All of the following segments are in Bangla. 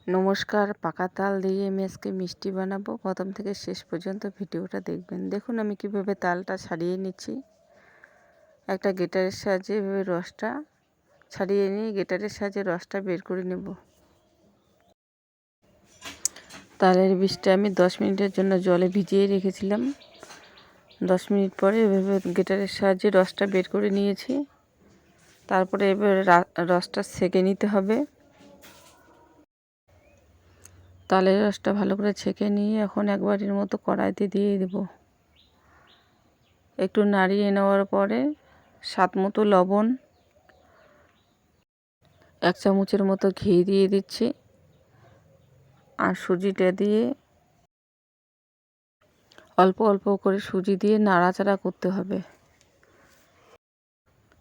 নমস্কার, পাকা তাল দিয়ে আমি আজকে মিষ্টি বানাবো। প্রথম থেকে শেষ পর্যন্ত ভিডিওটা দেখবেন। দেখুন আমি কিভাবে তালটা ছাড়িয়ে নিচ্ছি। একটা গ্রেটারের সাহায্যে এভাবে রসটা ছাড়িয়ে নিয়ে গ্রেটারের সাহায্যে রসটা বের করে নেব। তালের বীজটা আমি 10 মিনিটের জন্য জলে ভিজিয়ে রেখেছিলাম। 10 মিনিট পরে এভাবে গ্রেটারের সাহায্যে রসটা বের করে নিয়েছি। তারপরে এবার রসটা ছেঁকে নিতে হবে। তালের রসটা ভালো করে ছেঁকে নিয়ে এখন এক বাটির মতো কড়াইতে দিয়ে দেব। একটু নাড়িয়ে নেওয়ার পরে স্বাদ মতো লবণ, 1 চামচের মতো ঘি দিয়ে দিচ্ছি। আর সুজিটা দিয়ে অল্প অল্প করে সুজি দিয়ে নাড়াচাড়া করতে হবে।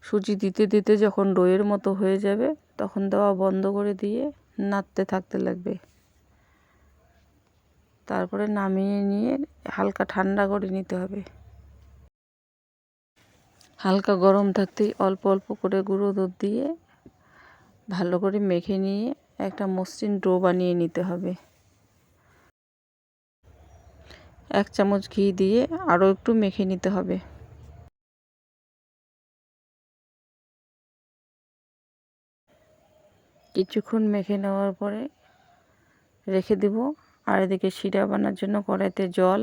সুজি দিতে দিতে যখন ডোয়ের মতো হয়ে যাবে তখন দেওয়া বন্ধ করে দিয়ে নাড়তে থাকতে লাগবে। তারপরে নামিয়ে নিয়ে হালকা ঠান্ডা করে নিতে হবে। হালকা গরম থাকতেই অল্প অল্প করে গুঁড়ো দুধ দিয়ে ভালো করে মেখে নিয়ে একটা মসৃণ ডো বানিয়ে নিতে হবে। 1 চামচ ঘি দিয়ে আরও একটু মেখে নিতে হবে। কিছুক্ষণ মেখে নেওয়ার পরে রেখে দেব। আর এদিকে শিরা বানার জন্য কড়াইতে জল,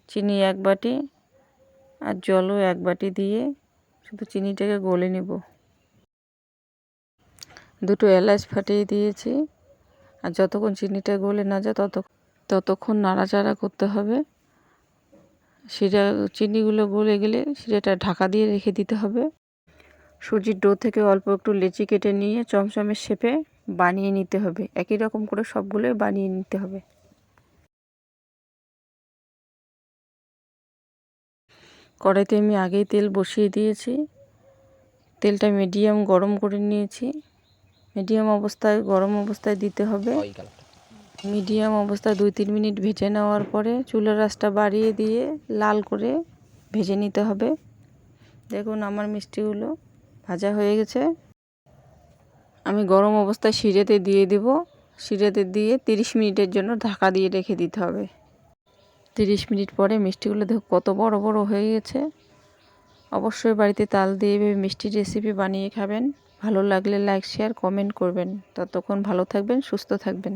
চিনি 1 বাটি আর জলও 1 বাটি দিয়ে শুধু চিনিটাকে গলে নেব। 2টো এলাচ ফাটিয়ে দিয়েছি। আর যতক্ষণ চিনিটা গলে না যায় ততক্ষণ নাড়াচাড়া করতে হবে। চিনিগুলো গলে গেলে শিরাটা ঢাকা দিয়ে রেখে দিতে হবে। সুজির ডো থেকে অল্প একটু লেচি কেটে নিয়ে চমচমের শেপে বানিয়ে নিতে হবে। একই রকম করে সবগুলোই বানিয়ে নিতে হবে। কড়াইতে আমি আগেই তেল বসিয়ে দিয়েছি। তেলটা মিডিয়াম গরম করে নিয়েছি। মিডিয়াম গরম অবস্থায় দিতে হবে। মিডিয়াম অবস্থায় 2-3 মিনিট ভেজে নেওয়ার পরে চুলার আঁচটা বাড়িয়ে দিয়ে লাল করে ভেজে নিতে হবে। দেখুন আমার মিষ্টিগুলো ভাজা হয়ে গেছে। আমি গরম অবস্থায় শিরাতে দিয়ে দেব। শিরাতে দিয়ে 30 মিনিটের জন্য ঢাকা দিয়ে রেখে দিতে হবে। 30 মিনিট পরে মিষ্টিগুলো দেখো কত বড় বড় হয়ে গেছে। অবশ্যই বাড়িতে তাল দিয়ে মিষ্টির রেসিপি বানিয়ে খাবেন। ভালো লাগলে লাইক, শেয়ার, কমেন্ট করবেন। ততক্ষণ ভালো থাকবেন, সুস্থ থাকবেন।